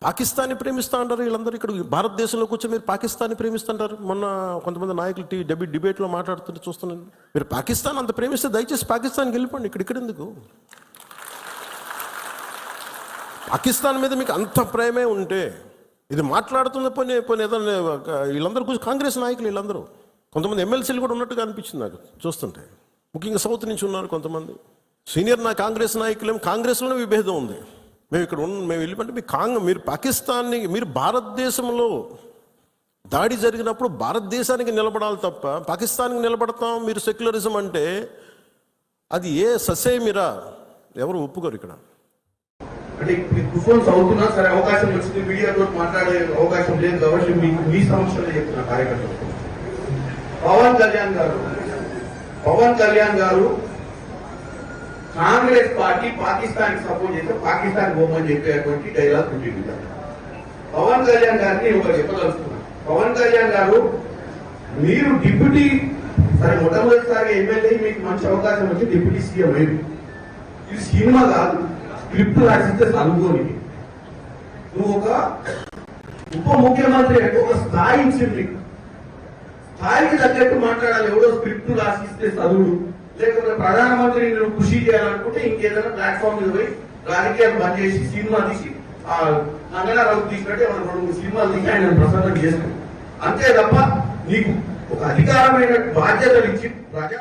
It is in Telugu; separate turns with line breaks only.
పాకిస్తాన్ని ప్రేమిస్తూ ఉంటారు వీళ్ళందరూ. ఇక్కడ భారతదేశంలో కూర్చొని మీరు పాకిస్తాన్ని ప్రేమిస్తుంటారు. మొన్న కొంతమంది నాయకులు డిబేట్లో మాట్లాడుతుంటే చూస్తున్నాను. మీరు పాకిస్తాన్ అంత ప్రేమిస్తే దయచేసి పాకిస్తాన్కి వెళ్ళిపోండి, ఇక్కడ ఎందుకు? పాకిస్తాన్ మీద మీకు అంత ప్రేమే ఉంటే ఇది మాట్లాడుతున్న పోనీ ఏదైనా వీళ్ళందరూ కూర్చొని కాంగ్రెస్ నాయకులు వీళ్ళందరూ, కొంతమంది ఎమ్మెల్సీలు కూడా ఉన్నట్టుగా అనిపించింది నాకు చూస్తుంటే. ముఖ్యంగా సౌత్ నుంచి ఉన్నారు కొంతమంది సీనియర్ కాంగ్రెస్ నాయకులు. కాంగ్రెస్లోనే విభేదం ఉంది. మేము వెళ్ళిపోతే మీరు పాకిస్తాన్ని, మీరు భారతదేశంలో దాడి జరిగినప్పుడు భారతదేశానికి నిలబడాలి తప్ప పాకిస్తాన్కి నిలబడతాం మీరు సెక్యులరిజం అంటే అది ఏ ససేమిరా ఎవరు ఒప్పుకోరు ఇక్కడ.
అంటే కుఫోన్స్ అవుతున్నా సరే అవకాశం వచ్చింది, మీడియాతో మాట్లాడే అవకాశం లేదు కాబట్టి మీకు మీ సమస్యలు చెప్తున్న కార్యకర్తలు. పవన్ కళ్యాణ్ గారు కాంగ్రెస్ పార్టీ పాకిస్తాన్ కి సపోర్ట్ చేస్తే పాకిస్తాన్ పోమని చెప్పేటువంటి డైలాగ్ ఉంటుంది. పవన్ కళ్యాణ్ గారిని ఒకరు చెప్పదలుచుకున్నారు. పవన్ కళ్యాణ్ గారు మీరు డిప్యూటీ సరే మొట్టమొదటిసారి ఎమ్మెల్యే, మీకు మంచి అవకాశం వచ్చి డిప్యూటీ సీఎం అయింది. ఇది సినిమా కాదు, స్క్రిప్ట్ రాసిస్తే చదువుకోని. నువ్వు ఒక ఉప ముఖ్యమంత్రి అంటే ఒక స్థాయి ఇచ్చింది, స్థాయికి తగ్గట్టు మాట్లాడాలి. ఎవడో స్క్రిప్ట్ రాసిస్తే చదువుడు, లేకపోతే ప్రధానమంత్రిని నువ్వు కృషి చేయాలనుకుంటే ఇంకేదైనా ప్లాట్ఫామ్ మీద పోయి రాజకీయాలు బంద్ చేసి సినిమా తీసి రంగనారావు తీసినట్టే మనం 2-3 సినిమాలు తీసి ఆయన ప్రసన్నం చేస్తాం అంతే తప్ప నీకు ఒక అధికారమైన బాధ్యతలు ఇచ్చి ప్రజా